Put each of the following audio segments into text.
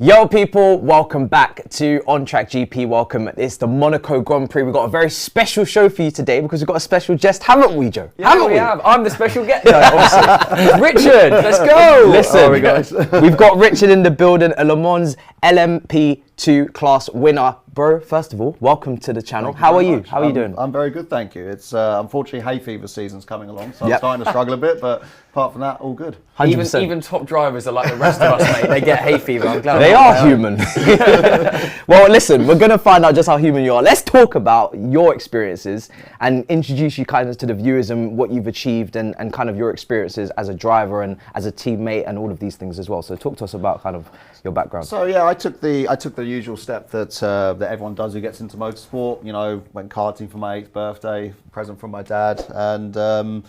Yo people, welcome back to On Track GP. Welcome. It's the Monaco Grand Prix. We've got a very special show for you today because we've got a special guest, haven't we, Joe? Yeah, haven't we? have. I'm the special guest. No, obviously. Richard, let's go. Listen, we've got Richard in the building, a Le Mans LMP2 class winner. Bro, first of all, welcome to the channel. How are you? How are you doing? I'm very good, thank you. It's unfortunately hay fever season's coming along, so I'm starting to struggle a bit, but apart from that, all good. 100%. Even top drivers are like the rest of us, mate. They get hay fever. I'm glad. They are human. Well, listen, we're going to find out just how human you are. Let's talk about your experiences and introduce you kind of to the viewers and what you've achieved and kind of your experiences as a driver and as a teammate and all of these things as well. So talk to us about kind of your background. So yeah, I took the usual step that everyone does who gets into motorsport. You know, went karting for my 8th birthday, present from my dad, and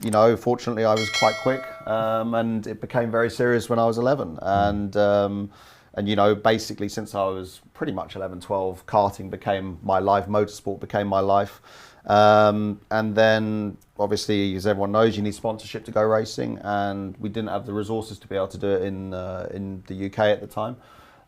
you know, fortunately I was quite quick, and it became very serious when I was 11. And you know, basically since I was pretty much 11, 12, karting became my life, motorsport became my life. And then obviously, as everyone knows, you need sponsorship to go racing, and we didn't have the resources to be able to do it in the UK at the time.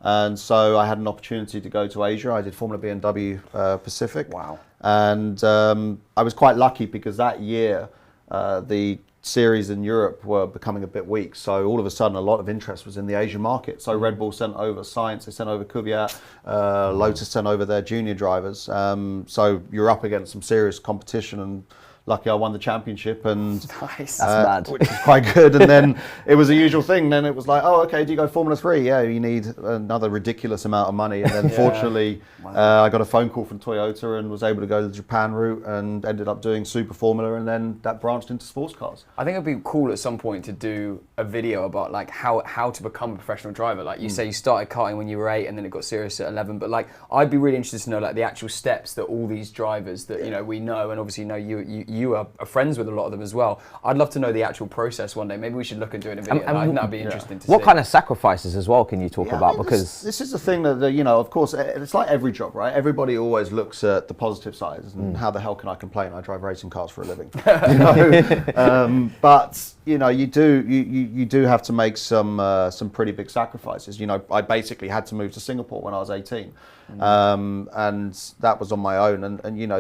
And so I had an opportunity to go to Asia. I did Formula B and W Pacific. Wow. And I was quite lucky because that year the series in Europe were becoming a bit weak. So all of a sudden, a lot of interest was in the Asian market. So Red Bull sent over Science, they sent over Kvyat, Lotus sent over their junior drivers. So you're up against some serious competition, and lucky I won the championship, and Nice. That's mad. which is quite good. And then it was a usual thing. Then it was like, oh, okay, do you go Formula 3? Yeah, you need another ridiculous amount of money. And then fortunately, I got a phone call from Toyota and was able to go the Japan route and ended up doing Super Formula, and then that branched into sports cars. I think it'd be cool at some point to do a video about like how to become a professional driver. Like you say, you started karting when you were 8, and then it got serious at 11. But like, I'd be really interested to know like the actual steps that all these drivers that you know we know, and obviously know you are friends with a lot of them as well. I'd love to know the actual process one day. Maybe we should look at doing a video. I think that'd be interesting to see. What kind of sacrifices as well can you talk about? Because this is the thing that, you know, of course, it's like every job, right? Everybody always looks at the positive sides and how the hell can I complain? I drive racing cars for a living. You know? But you know, you do have to make some pretty big sacrifices. You know, I basically had to move to Singapore when I was 18, and that was on my own. And you know,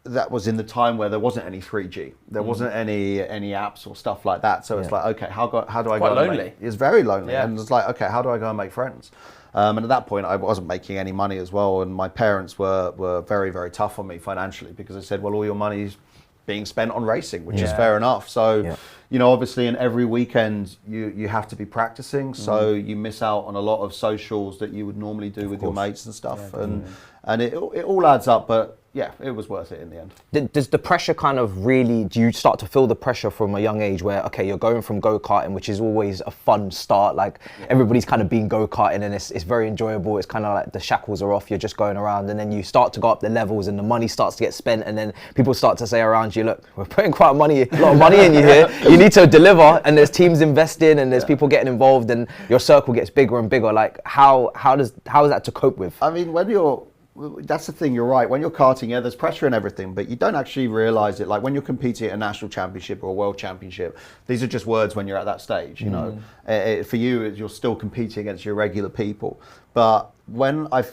that was in the time where there wasn't any 3G, there wasn't any apps or stuff like that. So it's like, okay, how do I Quite go? Lonely. It's very lonely, Yeah. and it's like, okay, how do I go and make friends? And at that point, I wasn't making any money as well, and my parents were very, very tough on me financially because they said, well, all your money's being spent on racing, which is fair enough. So, you know, obviously, in every weekend you have to be practicing, so you miss out on a lot of socials that you would normally do with your mates and stuff, and it all adds up. But yeah, it was worth it in the end. does the pressure kind of really, do you start to feel the pressure from a young age where, okay, you're going from go-karting, which is always a fun start, like everybody's kind of been go-karting and it's very enjoyable, it's kind of like the shackles are off, you're just going around, and then you start to go up the levels and the money starts to get spent, and then people start to say around you, look, we're putting quite a lot of money in you here, you need to deliver, and there's teams investing and there's people getting involved and your circle gets bigger and bigger. Like how is that to cope with? I mean, that's the thing, you're right. When you're karting, there's pressure and everything, but you don't actually realize it. Like when you're competing at a national championship or a world championship, these are just words when you're at that stage, you know. For you, you're still competing against your regular people. But when I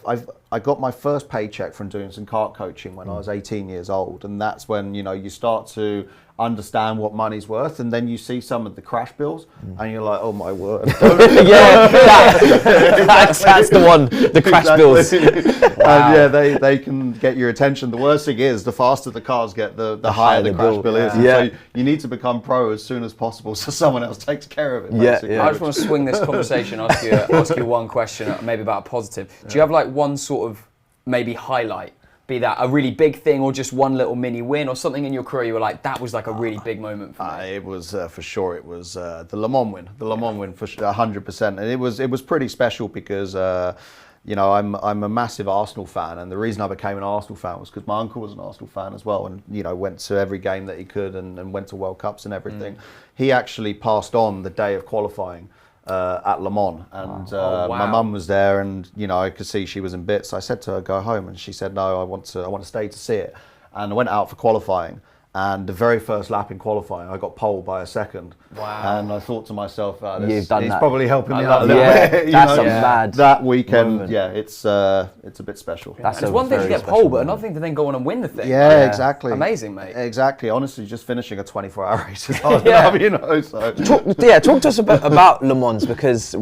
got my first paycheck from doing some kart coaching when I was 18 years old, and that's when, you know, you start to understand what money's worth, and then you see some of the crash bills and you're like, oh my word. That's the one, the crash bills. And yeah, they can get your attention. The worst thing is the faster the cars get, the higher the crash bill is. So you need to become pro as soon as possible so someone else takes care of it, basically. I just want to swing this conversation, ask you one question, maybe about a positive. Do you have like one sort of maybe highlight, be that a really big thing or just one little mini win or something in your career you were like, that was like a really big moment for me? It was for sure, it was the Le Mans win. The Le Mans win for 100%. And it was pretty special because you know, I'm a massive Arsenal fan, and the reason I became an Arsenal fan was because my uncle was an Arsenal fan as well, and you know, went to every game that he could and went to World Cups and everything. He actually passed on the day of qualifying at Le Mans, and my mum was there, and you know, I could see she was in bits. I said to her, go home, and she said, no, I want to stay to see it. And I went out for qualifying, And the very first lap in qualifying, I got pole by a second. Wow. And I thought to myself, You've done he's that. probably helping me out a little Yeah, bit. that's a mad That weekend, moment. yeah, it's a bit special. That's It's a one thing to very get special pole, but moment. another thing to then go on and win the thing. Yeah, Like, exactly. amazing, mate. Exactly. Honestly, just finishing a 24-hour race is hard Yeah. enough, you know. So. Talk to us about Le Mans, because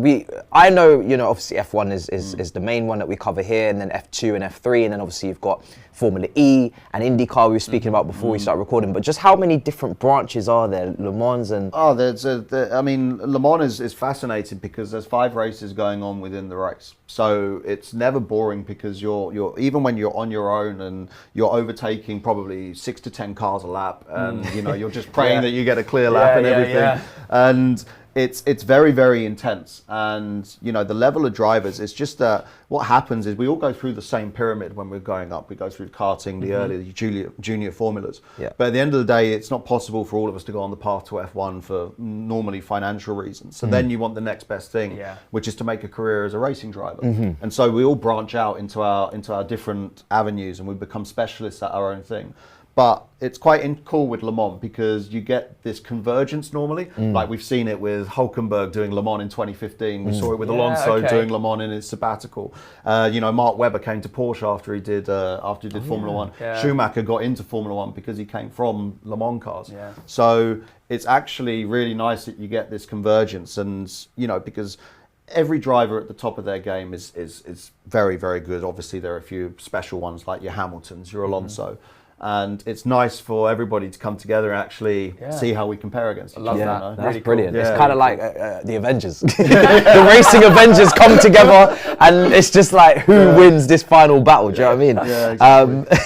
I know, obviously F1 is the main one that we cover here, and then F2 and F3, and then obviously you've got Formula E and IndyCar we were speaking about before we start recording. But just how many different branches are there, Le Mans and? Oh, Le Mans is fascinating because there's 5 races going on within the race. So it's never boring because you're even when you're on your own and you're overtaking probably 6 to 10 cars a lap, and you're just praying that you get a clear lap and everything. And it's very, very intense. And the level of drivers, it's just that what happens is we all go through the same pyramid when we're going up. We go through karting, the early junior formulas. Yeah. But at the end of the day, it's not possible for all of us to go on the path to F1 for normally financial reasons. So then you want the next best thing, which is to make a career as a racing driver. And so we all branch out into our different avenues, and we become specialists at our own thing. But it's quite cool with Le Mans because you get this convergence normally. Like we've seen it with Hulkenberg doing Le Mans in 2015. We saw it with Alonso doing Le Mans in his sabbatical. Mark Webber came to Porsche after he did Formula One. Yeah. Schumacher got into Formula One because he came from Le Mans cars. Yeah. So it's actually really nice that you get this convergence, and because every driver at the top of their game is very, very good. Obviously, there are a few special ones like your Hamiltons, your Alonso. And it's nice for everybody to come together and actually see how we compare against each other. That's Really brilliant. cool. It's kind of like the Avengers. The racing Avengers come together, and it's just like who wins this final battle. Do you know what I mean? Yeah,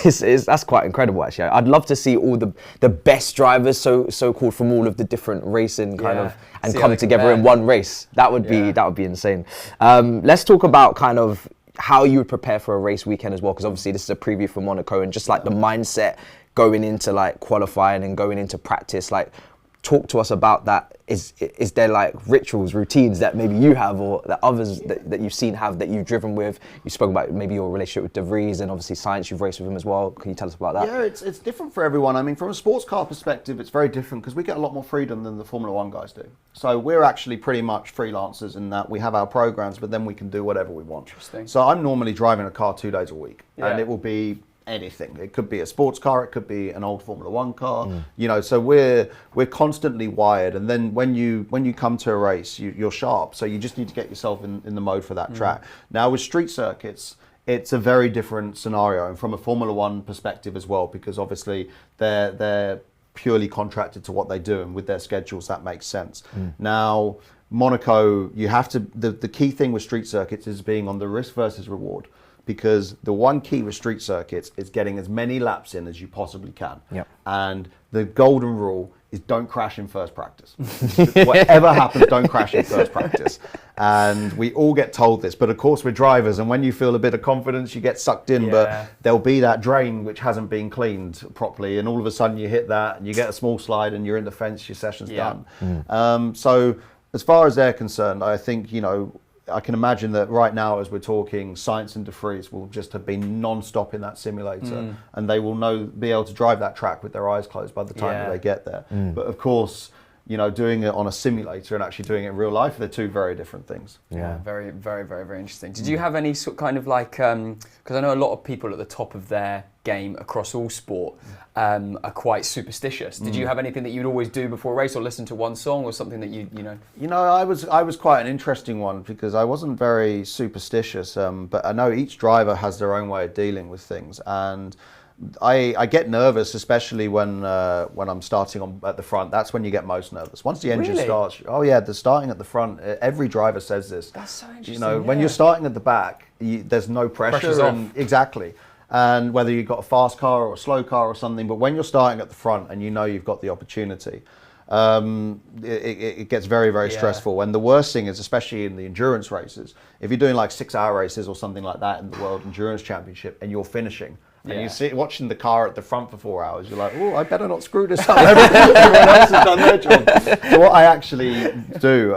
exactly. That's quite incredible, actually. I'd love to see all the best drivers, so called, from all of the different racing kind of, and See how come they together compare. in one race. That would be insane. Let's talk about kind of how you would prepare for a race weekend as well, because obviously this is a preview for Monaco, and just like the mindset going into like qualifying and going into practice. Like, talk to us about that. Is there like rituals, routines that maybe you have, or that others that you've seen have, that you've driven with? You spoke about maybe your relationship with DeVries, and obviously Science, you've raced with him as well. Can you tell us about that? Yeah, it's different for everyone. I mean, from a sports car perspective, it's very different because we get a lot more freedom than the Formula One guys do. So we're actually pretty much freelancers in that we have our programs, but then we can do whatever we want. Interesting. So I'm normally driving a car 2 days a week, Yeah. and it will be anything. It could be a sports car, it could be an old Formula One car. So we're constantly wired, and then when you come to a race, you're sharp. So you just need to get yourself in the mode for that track. Now with street circuits, it's a very different scenario, and from a Formula One perspective as well, because obviously they're purely contracted to what they do, and with their schedules that makes sense. Now Monaco, you have to, the key thing with street circuits is being on the risk versus reward, because the one key with street circuits is getting as many laps in as you possibly can. Yep. And the golden rule is don't crash in first practice. Whatever happens, don't crash in first practice. And we all get told this, but of course we're drivers, and when you feel a bit of confidence, you get sucked in, but there'll be that drain which hasn't been cleaned properly, and all of a sudden you hit that, and you get a small slide, and you're in the fence, your session's done. So as far as they're concerned, I think, I can imagine that right now, as we're talking, Science and DeVries will just have been non-stop in that simulator, and they will be able to drive that track with their eyes closed by the time that they get there. But of course, doing it on a simulator and actually doing it in real life, they're two very different things. Yeah, very, very, very, very interesting. Did you have any sort kind of like, because I know a lot of people at the top of their game across all sport are quite superstitious. Did you have anything that you'd always do before a race, or listen to one song, or something that you know? I was quite an interesting one because I wasn't very superstitious, but I know each driver has their own way of dealing with things, and I get nervous, especially when I'm starting at the front. That's when you get most nervous. Once the engine starts, the starting at the front. Every driver says this. That's so interesting. When you're starting at the back, there's no pressure. Pressure's off. Exactly. And whether you've got a fast car or a slow car or something, but when you're starting at the front and you've got the opportunity, it gets very, very stressful. And the worst thing is, especially in the endurance races, if you're doing like 6-hour races or something like that in the World Endurance Championship, and you're finishing, and you sit watching the car at the front for 4 hours, you're like, oh, I better not screw this up. Everyone else has done their job. So what I actually do,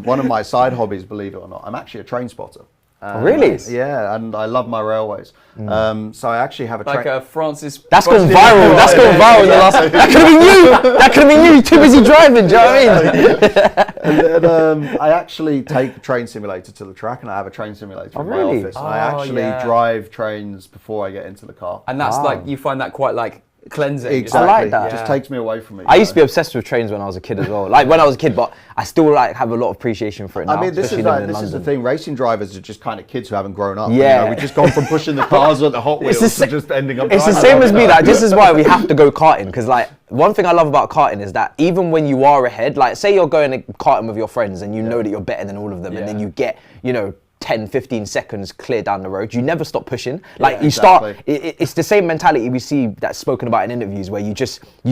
one of my side hobbies, believe it or not, I'm actually a train spotter. Really? Yeah, and I love my railways. So I actually have a like a Francis. That's gone viral. That's gone viral in the last. That could have been you. That could have been you. You're too busy driving. Do you know what I mean? And then, I actually take a train simulator to the track, and I have a train simulator in my really? office. And I actually drive trains before I get into the car. And that's like, you find that quite like cleansing. Exactly. I like that. It just takes me away from it. I used to be obsessed with trains when I was a kid as well. Like when I was a kid, but I still like have a lot of appreciation for it now. I mean, this is the thing. Racing drivers are just kind of kids who haven't grown up. Yeah. You know, we've just gone from pushing the cars at the Hot Wheels to just ending up. It's the same as me. Like this is why we have to go karting, because like one thing I love about karting is that even when you are ahead, like say you're going to karting with your friends and you know that you're better than all of them, and then you get 10, 15 seconds clear down the road, you never stop pushing. Like you start, it's the same mentality we see that's spoken about in interviews, where you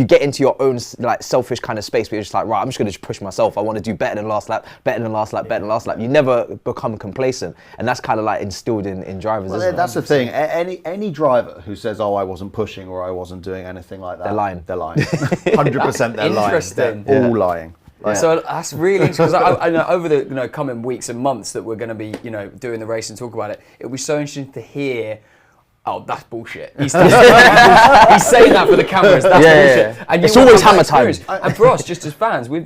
get into your own like selfish kind of space where you're just like, right, I'm just going to push myself. I want to do better than last lap, better than last lap, better than last lap. You never become complacent. And that's kind of like instilled in drivers, isn't it? That's the thing. Any driver who says, oh, I wasn't pushing or I wasn't doing anything like that, They're lying. They're lying. 100% they're lying. Interesting. They're all lying. So that's really interesting, because I know over the coming weeks and months that we're going to be doing the race and talk about it, it'll be so interesting to hear. Oh, that's bullshit. He's saying that for the cameras. That's bullshit. And it's always hammer time. And for us, just as fans, we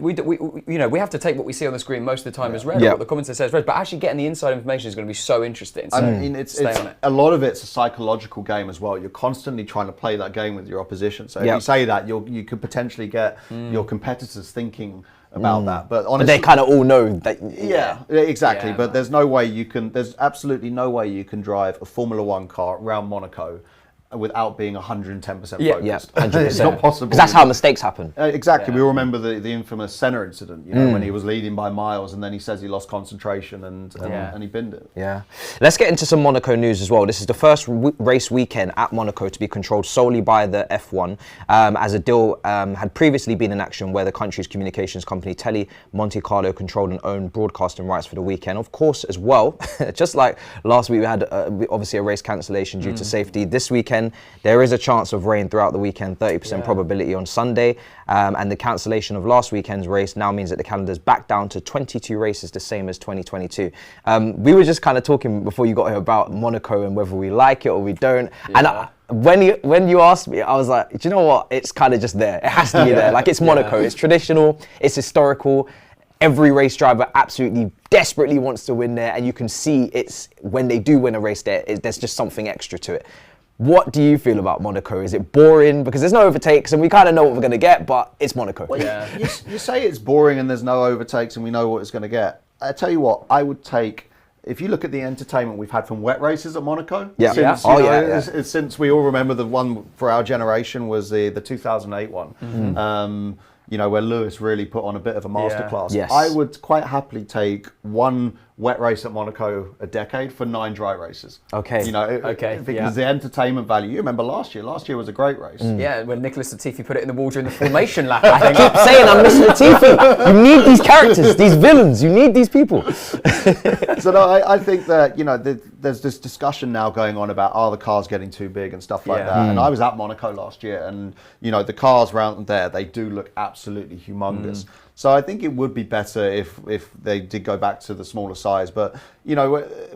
have to take what we see on the screen most of the time as read, or what the commentator says read. But actually getting the inside information is going to be so interesting. So I mean, it's a lot of it's a psychological game as well. You're constantly trying to play that game with your opposition. So if you say that, you could potentially get your competitors thinking about that, but honestly, they kind of all know that. Yeah, exactly. But there's no way you can. There's absolutely no way you can drive a Formula One car around Monaco without being 110% focused. Yeah, 100%. It's not possible. Because that's how mistakes happen. Exactly. We all remember the infamous Senna incident, when he was leading by miles and then he says he lost concentration and he binned it. Yeah. Let's get into some Monaco news as well. This is the first race weekend at Monaco to be controlled solely by the F1, as a deal had previously been in action where the country's communications company Tele Monte Carlo controlled and owned broadcasting rights for the weekend. Of course, as well, just like last week we had obviously a race cancellation due to safety. This weekend, there is a chance of rain throughout the weekend, 30% probability on Sunday. And the cancellation of last weekend's race now means that the calendar's back down to 22 races, the same as 2022. We were just kind of talking before you got here about Monaco and whether we like it or we don't. And when you asked me, I was like, do you know what? It's kind of just there. It has to be there. Like it's Monaco. It's traditional. It's historical. Every race driver absolutely desperately wants to win there. And you can see it's when they do win a race there, there's just something extra to it. What do you feel about Monaco? Is it boring? Because there's no overtakes and we kind of know what we're going to get, but it's Monaco. Well, you say it's boring and there's no overtakes and we know what it's going to get. I tell you what, I would take, if you look at the entertainment we've had from wet races at Monaco, since we all remember the one for our generation was the 2008 one. Where Lewis really put on a bit of a masterclass. Yes. I would quite happily take one wet race at Monaco a decade for 9 dry races. Okay. Because the entertainment value. You remember last year? Last year was a great race. Yeah, when Nicholas Latifi put it in the water in the formation lap. I keep saying I'm missing Latifi. You need these characters, these villains. You need these people. So no, I think that there's this discussion now going on about are the cars getting too big and stuff like that. And I was at Monaco last year, and the cars around there, they do look absolutely humongous. So I think it would be better if they did go back to the smaller size. But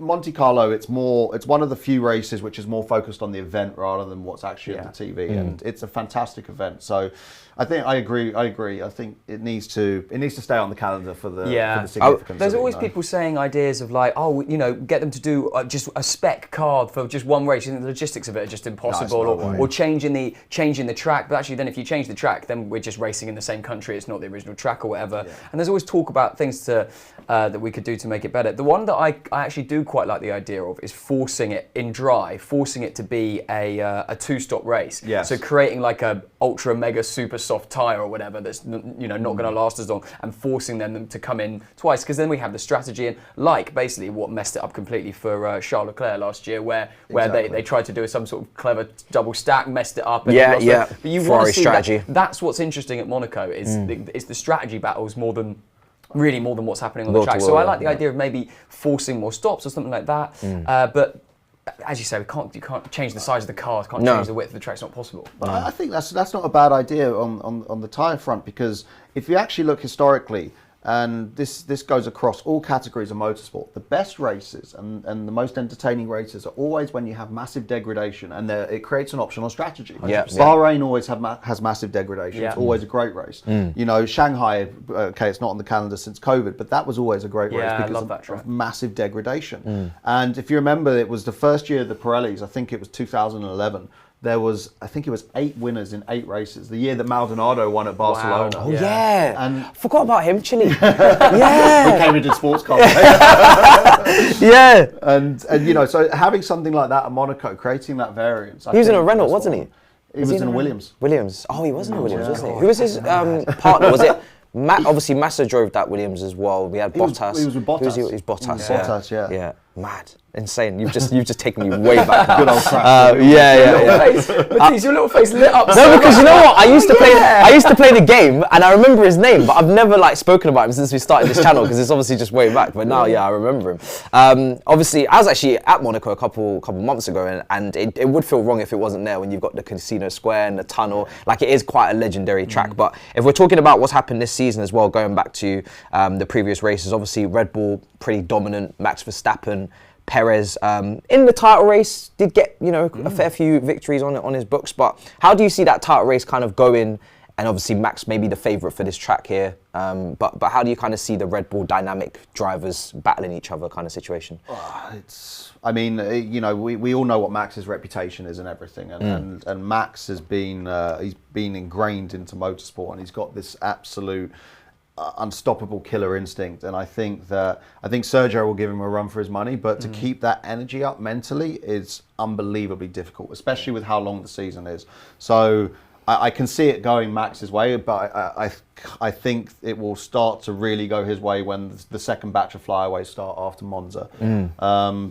Monte Carlo, it's one of the few races which is more focused on the event rather than what's actually on the TV, and it's a fantastic event. So I think I agree. I think it needs to stay on the calendar for the significance. There's always people saying ideas of like, get them to do just a spec card for just one race. And the logistics of it are just impossible, or changing the track. But actually, then if you change the track, then we're just racing in the same country. It's not the original track or whatever. Yeah. And there's always talk about things that we could do to make it better. The one that I actually do quite like the idea of is forcing it in dry, forcing it to be a 2-stop race. Yes. So creating like a ultra mega super soft tyre or whatever that's not going to last as long, and forcing them to come in twice, because then we have the strategy, and like basically what messed it up completely for Charles Leclerc last year, where they tried to do some sort of clever double stack, messed it up. And But you want to see strategy. That's what's interesting at Monaco is the strategy battles more than what's happening on the track. So I like the idea of maybe forcing more stops or something like that. But as you say, you can't change the size of the cars, can't change the width of the track. It's not possible. But I think that's not a bad idea on the tyre front, because if you actually look historically, and this goes across all categories of motorsport. The best races and the most entertaining races are always when you have massive degradation, and it creates an optional strategy. Yeah. Bahrain always has massive degradation. Yeah. It's always a great race. You know, Shanghai, okay, it's not on the calendar since COVID, but that was always a great race because of massive degradation. And if you remember, it was the first year of the Pirellis, I think it was 2011. There was, I think it was 8 winners in 8 races. The year that Maldonado won at Barcelona. Wow. Oh yeah, and forgot about him, Chile. Yeah, we came into sports cars. Yeah, and you know, so having something like that at Monaco, creating that variance. He was in a Renault, wasn't he? He was in a Williams. Williams. Oh, he was in a Williams, wasn't he? Who was his partner? Was it? Obviously, Massa drove that Williams as well. We had Bottas. He was with Bottas. He was Bottas. Bottas, yeah. Yeah, mad, insane. You've just taken me way back now. Good old crap. Matisse, your little face lit up. No, because you know what? I used to play the game, and I remember his name, but I've never like spoken about him since we started this channel because it's obviously just way back. But now, yeah, I remember him. Obviously, I was actually at Monaco a couple months ago, and it would feel wrong if it wasn't there when you've got the Casino Square and the tunnel. Like, it is quite a legendary track. But if we're talking about what's happened this season as well, going back to the previous races, obviously Red Bull pretty dominant. Max Verstappen, Perez in the title race did get, you know, a fair few victories on his books. But how do you see that title race kind of going? And obviously Max may be the favourite for this track here. But how do you kind of see the Red Bull dynamic drivers battling each other kind of situation? I mean, you know, we all know what Max's reputation is and everything, and Max has been he's been ingrained into motorsport, and he's got this absolute unstoppable killer instinct. And I think Sergio will give him a run for his money, but to keep that energy up mentally is unbelievably difficult, especially with how long the season is. So I can see it going Max's way, but I think it will start to really go his way when the second batch of flyaways start after Monza.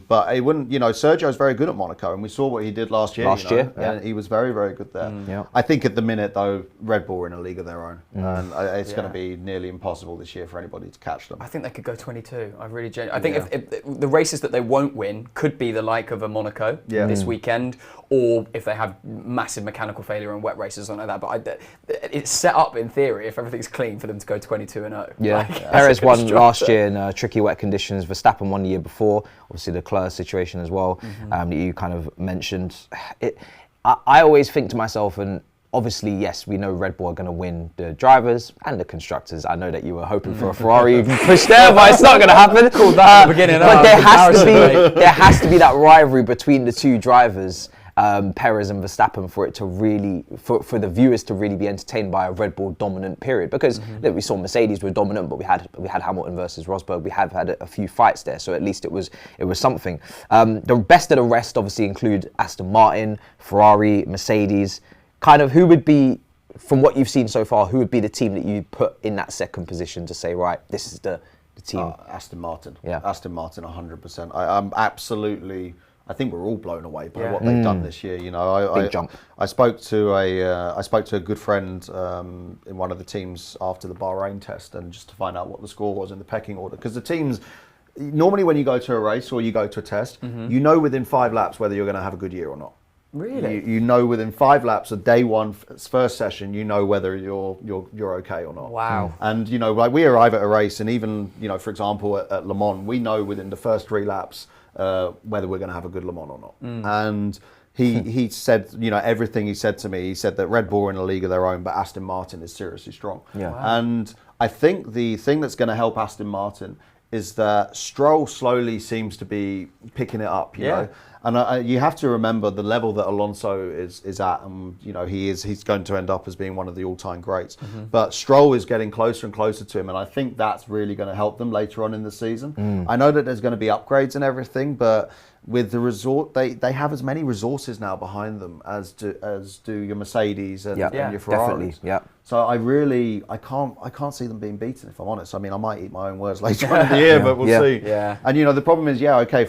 But it wouldn't, you know, Sergio's very good at Monaco, and we saw what he did last year. And he was very, very good there. I think at the minute, though, Red Bull are in a league of their own, and it's going to be nearly impossible this year for anybody to catch them. I think they could go 22. I think if the races that they won't win could be the like of a Monaco this weekend, or if they have massive mechanical failure and wet races or something like that. But it's set up in theory, if everything's clean, for them to go 22-0. Yeah, like, Perez won last year in tricky wet conditions. Verstappen won the year before. Obviously, the Leclerc situation as well that you kind of mentioned. I always think to myself, and obviously, yes, we know Red Bull are going to win the drivers and the constructors. I know that you were hoping for a Ferrari push there, but it's not going to happen. But there has to be that rivalry between the two drivers. Perez and Verstappen, for it to really, for the viewers to really be entertained by a Red Bull dominant period, because look, we saw Mercedes were dominant, but we had Hamilton versus Rosberg. We have had a few fights there, so at least it was something. The best of the rest obviously include Aston Martin, Ferrari, Mercedes. Kind of who would be, from what you've seen so far, who would be the team that you put in that second position to say, right, this is the team? Aston Martin. Yeah, Aston Martin, 100%. I'm absolutely. I think we're all blown away by what they've done this year. You know, Big jump. I spoke to a good friend in one of the teams after the Bahrain test, and just to find out what the score was in the pecking order, because the teams normally, when you go to a race or you go to a test, you know within 5 laps whether you're going to have a good year or not. Really? You know within 5 laps of day one, first session, you know whether you're okay or not. Wow. And you know, like, we arrive at a race, and even, you know, for example at Le Mans, we know within the first 3 laps whether we're going to have a good Le Mans or not. And he said, you know, everything he said to me, he said that Red Bull are in a league of their own, but Aston Martin is seriously strong. Yeah. Wow. And I think the thing that's going to help Aston Martin is that Stroll slowly seems to be picking it up, you know. And you have to remember the level that Alonso is at, and you know he's going to end up as being one of the all-time greats. But Stroll is getting closer and closer to him, and I think that's really going to help them later on in the season. I know that there's going to be upgrades and everything, but with the resort, they have as many resources now behind them as do your Mercedes and your Ferraris. Definitely, So I can't see them being beaten, if I'm honest. I mean, I might eat my own words later on in the year, but we'll see. Yeah. And you know, the problem is,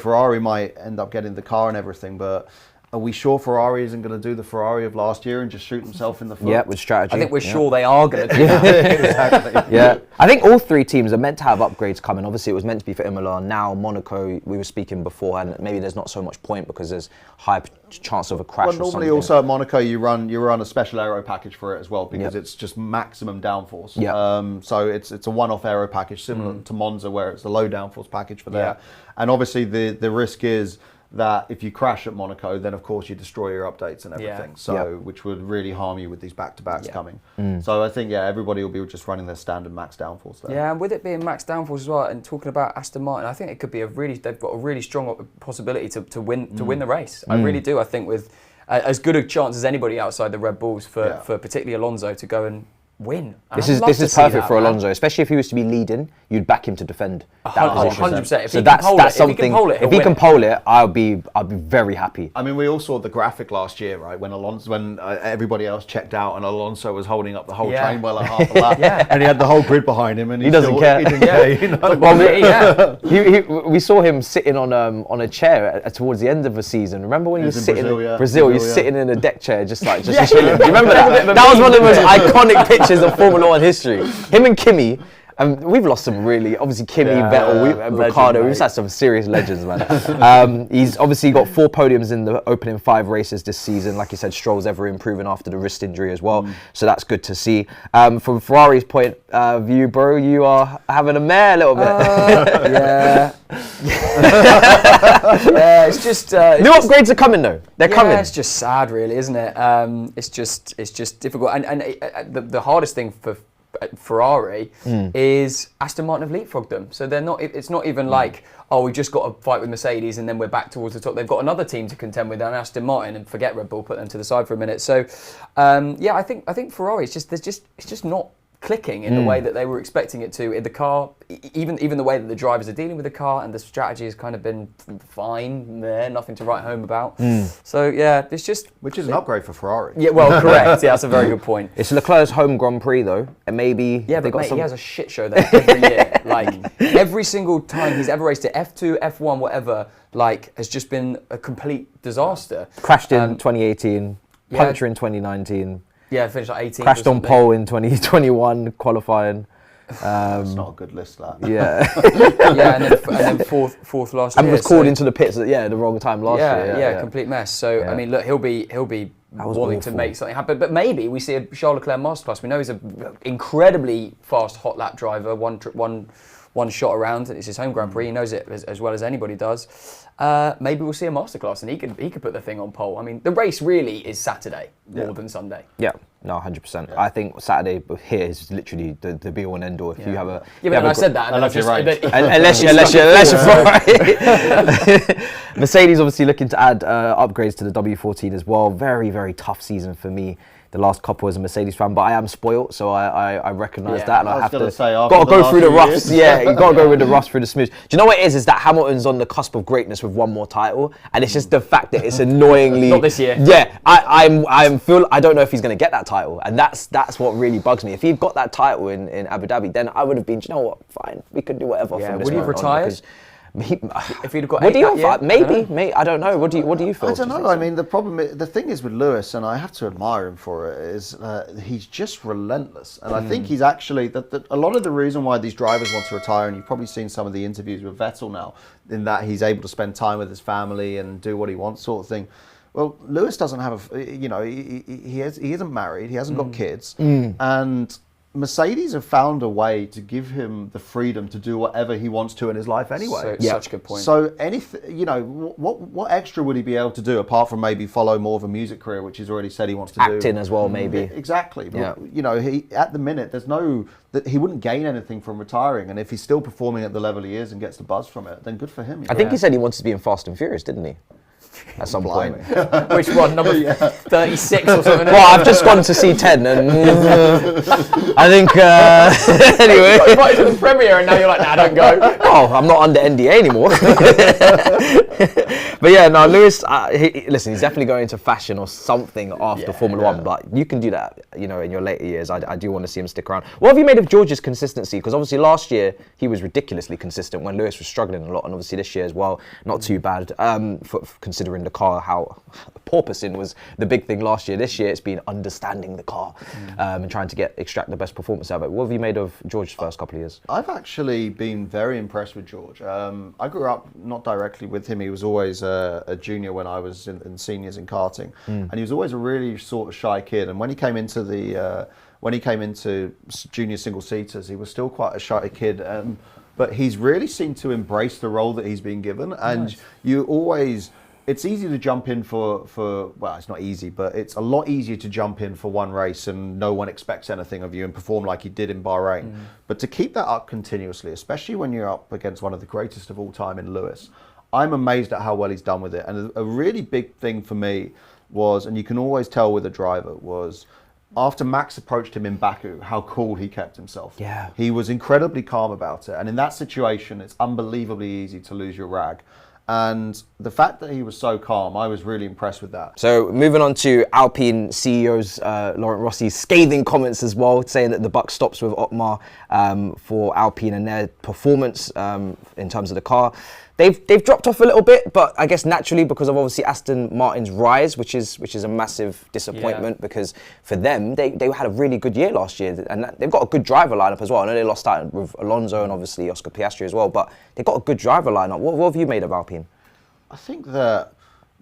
Ferrari might end up getting the car and everything, but Are we sure Ferrari isn't going to do the Ferrari of last year and just shoot himself in the foot? Yeah, with strategy. I think we're sure they are going to do that. Exactly. Yeah, I think all three teams are meant to have upgrades coming. Obviously, it was meant to be for Imola. Now, Monaco, we were speaking before, and maybe there's not so much point because there's high chance of a crash. Well, or normally something. also at Monaco you run a special aero package for it as well because it's just maximum downforce. Yeah. So it's a one-off aero package similar to Monza where it's the low downforce package for there. Yeah. And obviously the risk is that if you crash at Monaco, then of course you destroy your updates and everything. Yeah. So which would really harm you with these back-to-backs coming. So I think everybody will be just running their standard max downforce there. Yeah, and with it being max downforce as well, and talking about Aston Martin, I think it could be they've got a really strong possibility to win the race. I really do. I think with as good a chance as anybody outside the Red Bulls for particularly Alonso to go and win. And This is perfect for Alonso, especially if he was to be leading. You'd back him to defend that position. 100%. So that's something. If he can pole it, I'll be very happy. I mean, we all saw the graphic last year, right? When everybody else checked out and Alonso was holding up the whole train well at half a lap, and he had the whole grid behind him, and he doesn't care. He didn't care. You know? Well, we saw him sitting on a chair towards the end of the season. Remember when he was sitting in Brazil? He was sitting in a deck chair, just chilling. Do you remember that? That was one of the most iconic pictures of Formula One history. Him and Kimi. We've lost some really, obviously Kimi, Vettel, Ricciardo. We've had some serious legends, man. He's obviously got 4 podiums in the opening 5 races this season. Like you said, Stroll's ever improving after the wrist injury as well. So that's good to see. From Ferrari's point of view, bro, you are having a mare a little bit. Yeah, it's just new upgrades are coming though. They're coming. It's just sad, really, isn't it? It's just difficult. And the hardest thing for Ferrari is Aston Martin have leapfrogged them. So they're not. It's not even like, oh, we just got to fight with Mercedes and then we're back towards the top. They've got another team to contend with, and Aston Martin, and forget Red Bull, put them to the side for a minute. So I think Ferrari, it's just not clicking in the way that they were expecting it to in the car. Even the way that the drivers are dealing with the car and the strategy has kind of been fine there, nothing to write home about. So yeah, it's just Which is an upgrade for Ferrari. Yeah, well, correct. Yeah, that's a very good point. It's Leclerc's home Grand Prix though, and maybe but mate, he has a shit show there every year. Like every single time he's ever raced it, F2, F1, whatever, like has just been a complete disaster. Crashed in 2018, puncture in 2019. Yeah, finished like 18th. Crashed on pole in 2021 qualifying. That's not a good list, that. Yeah. and then fourth last year. And was called into the pits at the wrong time last year. Yeah, complete mess. So I mean, look, he'll be wanting to make something happen. But maybe we see a Charles Leclerc masterclass. We know he's an incredibly fast hot lap driver. One shot around. It's his home Grand Prix. He knows it as well as anybody does. Maybe we'll see a masterclass, and he could put the thing on pole. I mean, the race really is Saturday more than Sunday. Yeah, no, 100%. Yeah. I think Saturday here is literally the be all and end all. If you have a I said that, unless you're right. Unless you're right. Mercedes obviously looking to add upgrades to the W14 as well. Very, very tough season for me. The last couple as a Mercedes fan, but I am spoilt, so I recognise that, and I have to got to go through the roughs. Yeah, you got to go with the roughs through the smooths. Do you know what it is? Is that Hamilton's on the cusp of greatness with one more title, and it's just the fact that it's annoyingly not this year. Yeah, I don't know if he's going to get that title, and that's what really bugs me. If he'd got that title in Abu Dhabi, then I would have been. Do you know what? Fine, we could do whatever. Yeah, from this would he have retired? If he'd have got maybe. I don't know. What do you feel? I don't know. I mean, the thing is with Lewis, and I have to admire him for it, is he's just relentless. And I think he's actually a lot of the reason why these drivers want to retire, and you've probably seen some of the interviews with Vettel now, in that he's able to spend time with his family and do what he wants, sort of thing. Well, Lewis doesn't have he isn't married, he hasn't got kids, and Mercedes have found a way to give him the freedom to do whatever he wants to in his life anyway. Such a good point. So anything, what extra would he be able to do apart from maybe follow more of a music career, which he's already said he wants to do? Acting as well, maybe. Exactly. But, he at the minute, he wouldn't gain anything from retiring, and if he's still performing at the level he is and gets the buzz from it, then good for him. I think he said he wanted to be in Fast and Furious, didn't he? At some point. Which one? Number 36 or something? Well, I've just gone to see 10 and I think, anyway. You got invited to the premiere and now you're like, nah, don't go. Oh, I'm not under NDA anymore. But yeah, no, Lewis, listen, he's definitely going into fashion or something after Formula One, but you can do that, in your later years. I do want to see him stick around. What have you made of George's consistency? Because obviously last year he was ridiculously consistent when Lewis was struggling a lot, and obviously this year as well, not too bad, for considering considering the car, how porpoising was the big thing last year. This year it's been understanding the car and trying to extract the best performance out of it. What have you made of George's first couple of years? I've actually been very impressed with George. I grew up not directly with him. He was always a junior when I was in seniors in karting, and he was always a really sort of shy kid. And when he came into junior single seaters, he was still quite a shy kid. But he's really seemed to embrace the role that he's been given. And it's easy to jump in for, well, it's not easy, but it's a lot easier to jump in for one race and no one expects anything of you and perform like you did in Bahrain. But to keep that up continuously, especially when you're up against one of the greatest of all time in Lewis, I'm amazed at how well he's done with it. And a really big thing for me was, and you can always tell with a driver, was after Max approached him in Baku, how cool he kept himself. Yeah. He was incredibly calm about it. And in that situation, it's unbelievably easy to lose your rag. And the fact that he was so calm, I was really impressed with that. So moving on to Alpine CEO's Laurent Rossi's scathing comments as well, saying that the buck stops with Otmar for Alpine and their performance in terms of the car. They've dropped off a little bit, but I guess naturally because of obviously Aston Martin's rise, which is a massive disappointment because for them they had a really good year last year and they've got a good driver lineup as well. I know they lost out with Alonso and obviously Oscar Piastri as well, but they've got a good driver lineup. What have you made of Alpine? I think that,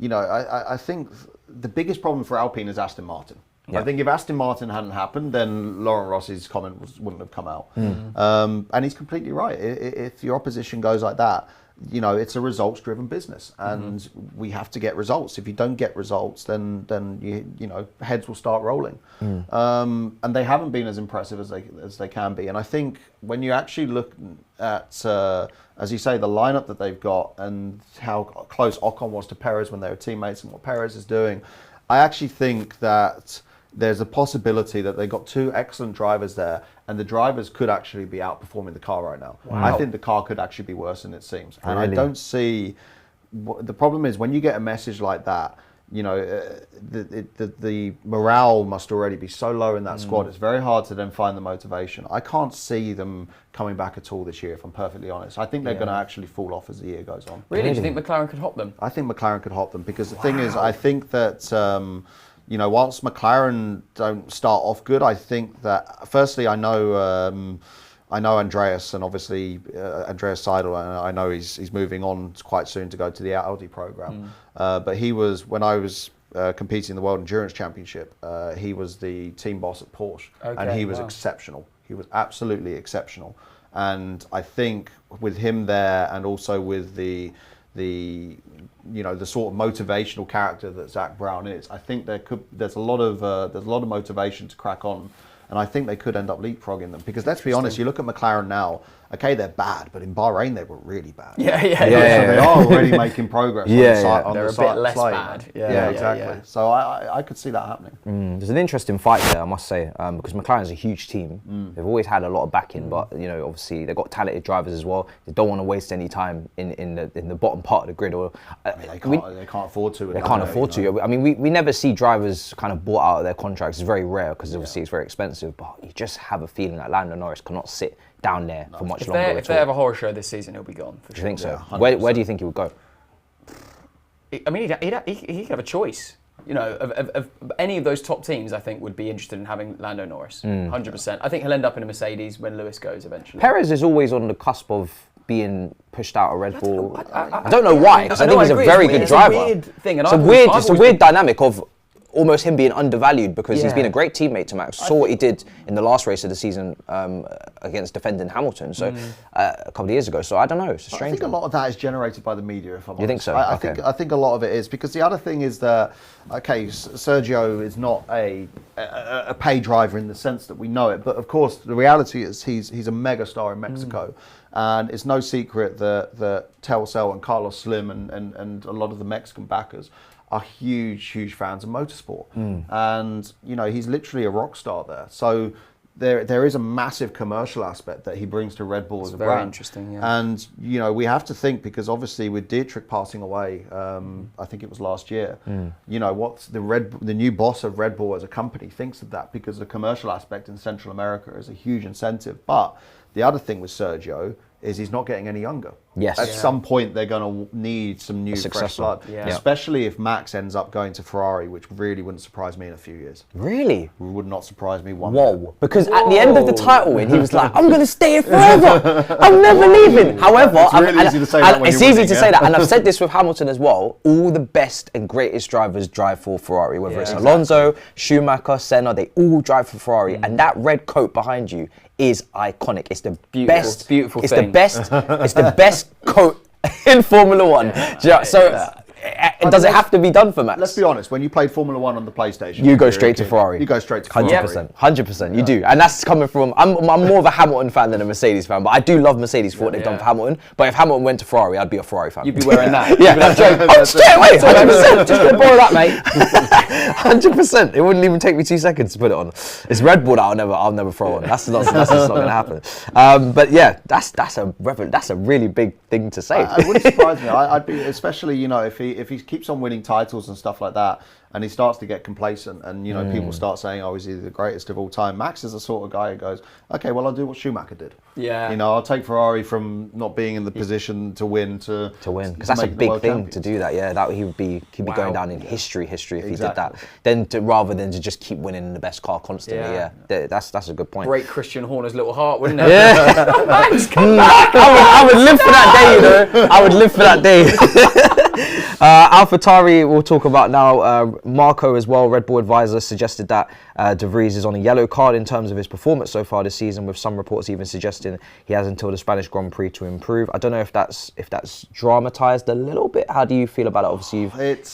I think the biggest problem for Alpine is Aston Martin. Yeah. I think if Aston Martin hadn't happened, then Laurent Rossi's comment wouldn't have come out. And he's completely right. If your opposition goes like that, it's a results-driven business, and we have to get results. If you don't get results, then heads will start rolling. And they haven't been as impressive as they can be. And I think when you actually look at, as you say, the lineup that they've got and how close Ocon was to Perez when they were teammates and what Perez is doing, I actually think that there's a possibility that they've got two excellent drivers there, and the drivers could actually be outperforming the car right now. Wow. I think the car could actually be worse than it seems. And I don't see... The problem is when you get a message like that, the morale must already be so low in that squad. It's very hard to then find the motivation. I can't see them coming back at all this year, if I'm perfectly honest. I think they're going to actually fall off as the year goes on. Really? Do you think McLaren could hop them? I think McLaren could hop them because the thing is, I think that... whilst McLaren don't start off good, I think that firstly, I know Andreas, and obviously Andreas Seidel, and I know he's moving on quite soon to go to the Audi program. But he was, when I was competing in the World Endurance Championship, he was the team boss at Porsche, and he was exceptional. He was absolutely exceptional. And I think with him there, and also with the sort of motivational character that Zach Brown is, I think there's a lot of motivation to crack on, and I think they could end up leapfrogging them because let's be honest, you look at McLaren now. Okay, they're bad, but in Bahrain they were really bad. Yeah. So they are already making progress. They're a bit less bad. Yeah, exactly. Yeah. So I could see that happening. There's an interesting fight there, I must say, because McLaren's a huge team. They've always had a lot of backing, but obviously they've got talented drivers as well. They don't want to waste any time in the bottom part of the grid. Or they can't afford to. They can't afford to. I mean, we never see drivers kind of bought out of their contracts. It's very rare because obviously it's very expensive. But you just have a feeling that Lando Norris cannot sit down there for much longer. If they have a horror show this season, he'll be gone. For sure. Do you think so? Yeah, where do you think he would go? I mean, he could have a choice. Of any of those top teams, I think would be interested in having Lando Norris. 100%. I think he'll end up in a Mercedes when Lewis goes eventually. Perez is always on the cusp of being pushed out of Red Bull. I don't know why, because I think he's a very good driver. It's a weird thing. It's a weird dynamic of almost him being undervalued because he's been a great teammate to Max. Saw what he did in the last race of the season against defending Hamilton a couple of years ago. So I don't know. It's a strange. I think a lot of that is generated by the media. If I'm honest. You think so? I think a lot of it is because the other thing is that Sergio is not a pay driver in the sense that we know it, but of course the reality is he's a mega star in Mexico. And it's no secret that Telcel and Carlos Slim and a lot of the Mexican backers are huge fans of motorsport. And, he's literally a rock star there. So there is a massive commercial aspect that he brings to Red Bull as a brand. Very interesting, yeah. And, we have to think, because obviously with Dietrich passing away, I think it was last year, what the new boss of Red Bull as a company thinks of that, because the commercial aspect in Central America is a huge incentive. But the other thing with Sergio is he's not getting any younger. Yes. At some point, they're going to need some new fresh blood, especially if Max ends up going to Ferrari, which really wouldn't surprise me in a few years. Really? Would not surprise me one bit. Because at the end of the title win, he was like, I'm going to stay here forever. I'm never leaving. However, it's really easy to say that when it's you're easy winning, to say that. And I've said this with Hamilton as well. All the best and greatest drivers drive for Ferrari, whether it's Alonso, Schumacher, Senna, they all drive for Ferrari. And that red coat behind you is iconic. It's the best. Beautiful it's thing. It's the best coat in Formula One. Does it have to be done for Max? Let's be honest. When you played Formula One on the PlayStation, you go straight to Ferrari. You go straight to Ferrari. 100%. You do, and that's coming from. I'm more of a Hamilton fan than a Mercedes fan, but I do love Mercedes for what they've done for Hamilton. But if Hamilton went to Ferrari, I'd be a Ferrari fan. You'd be wearing that. Straight away. 100%. Just gonna borrow that, mate. 100%. It wouldn't even take me 2 seconds to put it on. It's Red Bull that I'll never throw on. That's just not going to happen. But yeah, that's a really big thing to say. It wouldn't surprise me. I'd be, especially if he keeps on winning titles and stuff like that, and he starts to get complacent, and people start saying, "Oh, he's the greatest of all time." Max is the sort of guy who goes, "Okay, well, I'll do what Schumacher did. I'll take Ferrari from not being in the position to win to win, because that's a big thing to do that. Yeah, that he'd be going down in history if he did that. Then rather than to just keep winning in the best car constantly. That's a good point. Break Christian Horner's little heart, wouldn't it? Yeah, Max, come back. I would live for that day. I would live for that day. AlphaTauri we'll talk about now. Marco as well, Red Bull advisor, suggested that DeVries is on a yellow card in terms of his performance so far this season, with some reports even suggesting he has until the Spanish Grand Prix to improve. I don't know if that's dramatized a little bit. How do you feel about it? Obviously,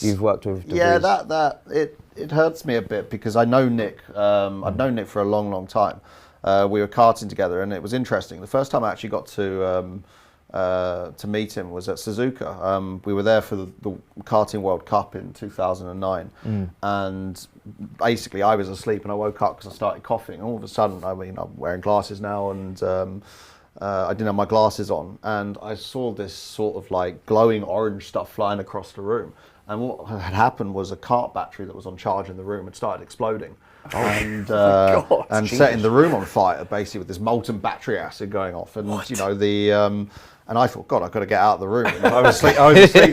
you've worked with DeVries. It hurts me a bit because I know Nick. I've known Nick for a long time. We were karting together, and it was interesting. The first time I actually got to meet him was at Suzuka. We were there for the Karting World Cup in 2009, and basically I was asleep and I woke up because I started coughing. And all of a sudden, I'm wearing glasses now, and I didn't have my glasses on, and I saw this sort of like glowing orange stuff flying across the room. And what had happened was a kart battery that was on charge in the room had started exploding. And setting the room on fire, basically, with this molten battery acid going off. And and I thought, God, I've got to get out of the room. And I was asleep,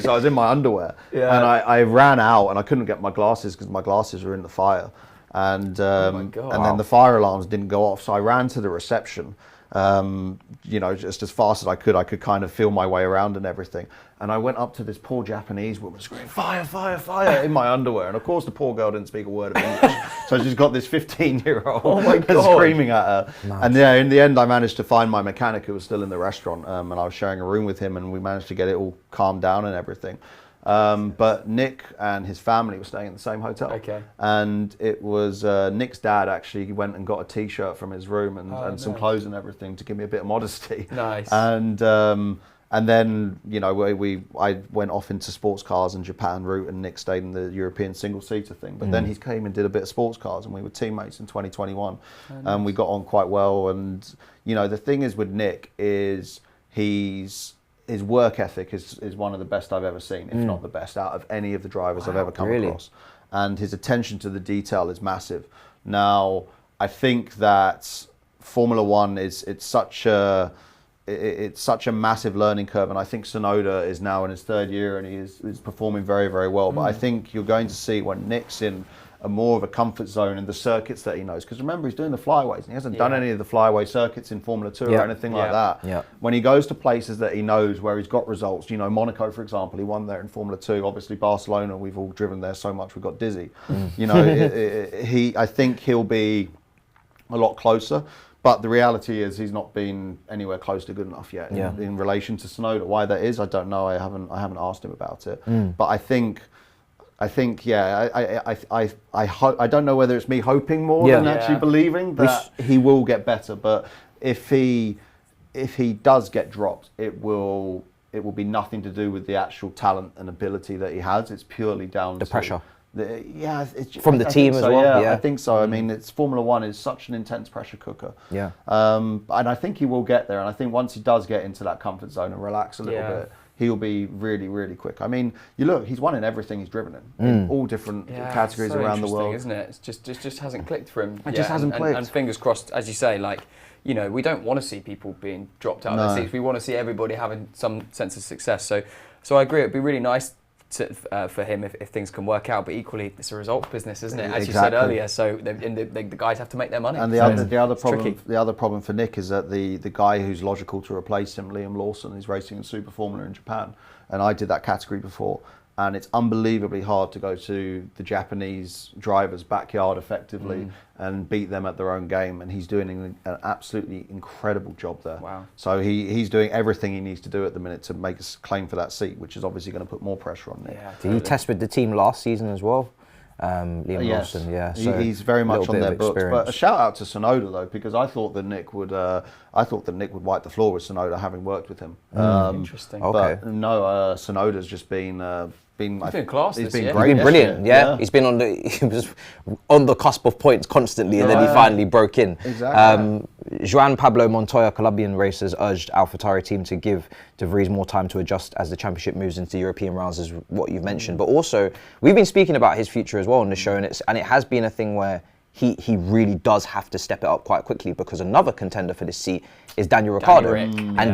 so I was in my underwear. And I ran out, and I couldn't get my glasses because my glasses were in the fire. And then the fire alarms didn't go off, so I ran to the reception. Just as fast as I could kind of feel my way around and everything. And I went up to this poor Japanese woman screaming, "Fire, fire, fire," in my underwear. And of course the poor girl didn't speak a word of English. So she's got this 15-year-old screaming at her. Nice. And in the end I managed to find my mechanic who was still in the restaurant. And I was sharing a room with him, and we managed to get it all calmed down and everything. But Nick and his family were staying in the same hotel. Okay. And it was Nick's dad actually went and got a T-shirt from his room and some clothes and everything to give me a bit of modesty. Nice. And then I went off into sports cars and Japan route, and Nick stayed in the European single-seater thing. But then he came and did a bit of sports cars, and we were teammates in 2021. And we got on quite well. And the thing is with Nick is his work ethic is one of the best I've ever seen, if not the best, out of any of the drivers I've ever come across. And his attention to the detail is massive. Now, I think that Formula One it's such a massive learning curve, and I think Tsunoda is now in his third year, and he is performing very, very well. But I think you're going to see when Nick's in more of a comfort zone in the circuits that he knows, because remember, he's doing the flyaways and he hasn't done any of the flyaway circuits in Formula 2 or anything like that. When he goes to places that he knows where he's got results, Monaco, for example, he won there in Formula 2. Obviously Barcelona, we've all driven there so much we got dizzy. I think he'll be a lot closer, but the reality is he's not been anywhere close to good enough yet in relation to Tsunoda. Why that is, I don't know. I haven't asked him about it. But I think I don't know whether it's me hoping more than actually believing that he will get better. But if he does get dropped, it will be nothing to do with the actual talent and ability that he has. It's purely down to pressure. From the team as well. Yeah, I think so. I mean, Formula One is such an intense pressure cooker. Yeah. And I think he will get there. And I think once he does get into that comfort zone and relax a little bit, he'll be really, really quick. I mean, he's won in everything he's driven in all different categories around the world. Isn't it? It just hasn't clicked for him. It just hasn't clicked. And fingers crossed, as you say, you know, we don't want to see people being dropped out of their seats. We want to see everybody having some sense of success. So I agree. It'd be really nice for him if things can work out, but equally it's a results business, isn't it? As you said earlier, so the guys have to make their money. And the other problem for Nick is that the guy who's logical to replace him, Liam Lawson, is racing in Super Formula in Japan, and I did that category before. And it's unbelievably hard to go to the Japanese driver's backyard effectively and beat them at their own game. And he's doing an absolutely incredible job there. Wow. So he's doing everything he needs to do at the minute to make a claim for that seat, which is obviously going to put more pressure on Nick. Yeah, totally. Did he test with the team last season as well? Liam Lawson, yeah. So he's very much on their books. But a shout out to Tsunoda though, because I thought that Nick would wipe the floor with Tsunoda, having worked with him. Interesting. But no, Tsunoda's just been class. He's this been year. great. He's been brilliant. Yeah. He was on the cusp of points constantly, and then he finally broke in. Exactly. Joan Pablo Montoya, Colombian racers, urged AlphaTauri team to give DeVries more time to adjust as the championship moves into the European rounds, is what you've mentioned. But also, we've been speaking about his future as well on the show, and it has been a thing where he really does have to step it up quite quickly, because another contender for this seat is Daniel Ricciardo.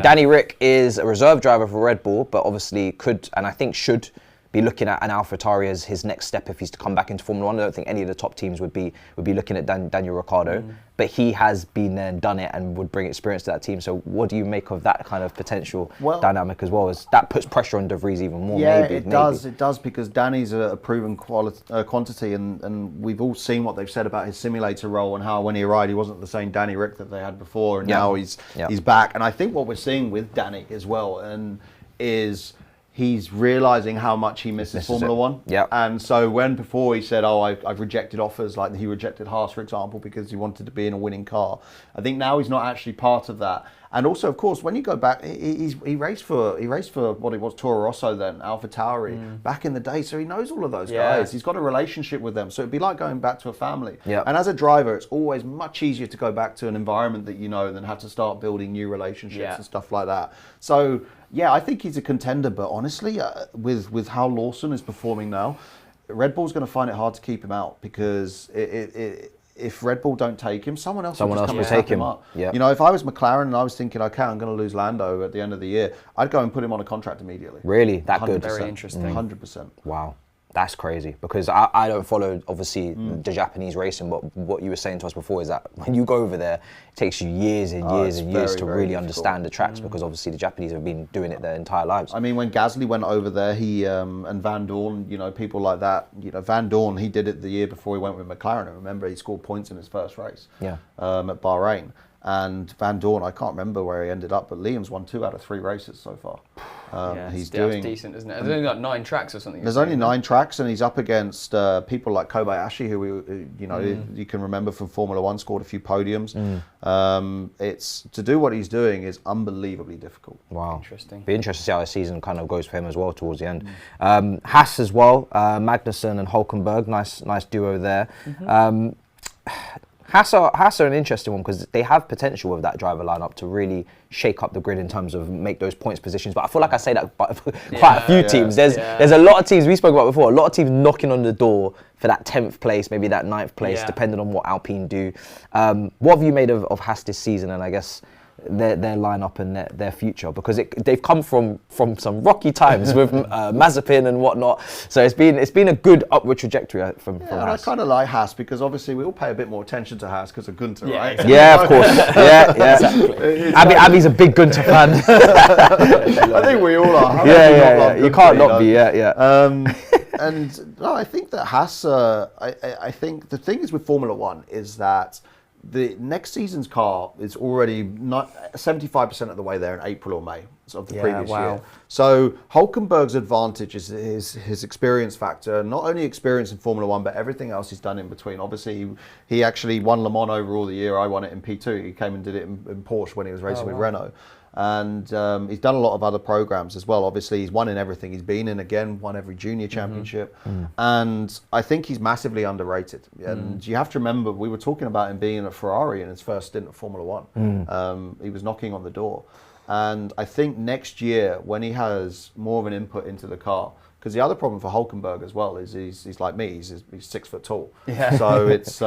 Danny Ric is a reserve driver for Red Bull, but obviously could, and I think should, be looking at an AlphaTauri as his next step if he's to come back into Formula 1. I don't think any of the top teams would be looking at Daniel Ricciardo, but he has been there and done it and would bring experience to that team. So what do you make of that kind of potential dynamic as well? As that puts pressure on DeVries even more? Yeah, it does, because Danny's a proven quantity, and we've all seen what they've said about his simulator role and how when he arrived he wasn't the same Danny Ric that they had before, and now he's back. And I think what we're seeing with Danny as well is he's realising how much he misses Formula 1. Yeah. And so before he said, I've rejected offers, like he rejected Haas, for example, because he wanted to be in a winning car. I think now he's not actually part of that. And also, of course, when you go back, he raced for what it was, Toro Rosso then, AlphaTauri, back in the day. So he knows all of those guys. He's got a relationship with them. So it'd be like going back to a family. Yeah. And as a driver, it's always much easier to go back to an environment that you know than have to start building new relationships and stuff like that. So yeah, I think he's a contender. But honestly, with how Lawson is performing now, Red Bull's going to find it hard to keep him out, because if Red Bull don't take him, someone else will take him up. Yep. You know, if I was McLaren and I was thinking, okay, I'm going to lose Lando at the end of the year, I'd go and put him on a contract immediately. Really? That good? Very interesting. 100%. Wow. That's crazy, because I don't follow, obviously, the Japanese racing, but what you were saying to us before is that when you go over there, it takes you years and years and years to really understand the tracks, because obviously the Japanese have been doing it their entire lives. I mean, when Gasly went over there, he and Van Dorn, you know, people like that, you know, Van Dorn, he did it the year before he went with McLaren. I remember he scored points in his first race at Bahrain. And Van Dorn, I can't remember where he ended up, but Liam's won 2 out of 3 races so far. He's doing decent, isn't it? There's only like 9 tracks or something. There's only 9 tracks, and he's up against people like Kobayashi, who you can remember from Formula 1, scored a few podiums. It's to do what he's doing is unbelievably difficult. Wow, interesting. Be interesting to see how the season kind of goes for him as well towards the end. Haas as well, Magnussen and Hülkenberg, nice duo there. Haas are an interesting one, because they have potential with that driver lineup to really shake up the grid in terms of make those points positions. But I feel like I say that for quite a few teams. There's a lot of teams we spoke about before. A lot of teams knocking on the door for that 10th place, maybe that 9th place, depending on what Alpine do. What have you made of Haas this season, and I guess their lineup and their future? Because they've come from some rocky times with Mazepin and whatnot. So it's been a good upward trajectory from Haas. I kind of like Haas, because obviously we all pay a bit more attention to Haas because of Gunter, right? Exactly. Yeah, of course. Yeah. Exactly. Abby's a big Gunter fan. I think we all are. Yeah. You can't not be. Yeah. And no, I think that Haas. I think the thing is with Formula 1 is that the next season's car is already not 75% of the way there in April or May of the previous year. So Hülkenberg's advantage is his experience factor, not only experience in Formula 1, but everything else he's done in between. Obviously, he actually won Le Mans overall the year I won it in P2. He came and did it in Porsche when he was racing with Renault. And he's done a lot of other programs as well. Obviously, he's won in everything he's been in. Again, won every junior championship. And I think he's massively underrated. And you have to remember, we were talking about him being in a Ferrari in his first stint at Formula 1. He was knocking on the door. And I think next year, when he has more of an input into the car, Because the other problem for Hülkenberg as well is he's like me, he's 6 foot tall. Yeah. So it's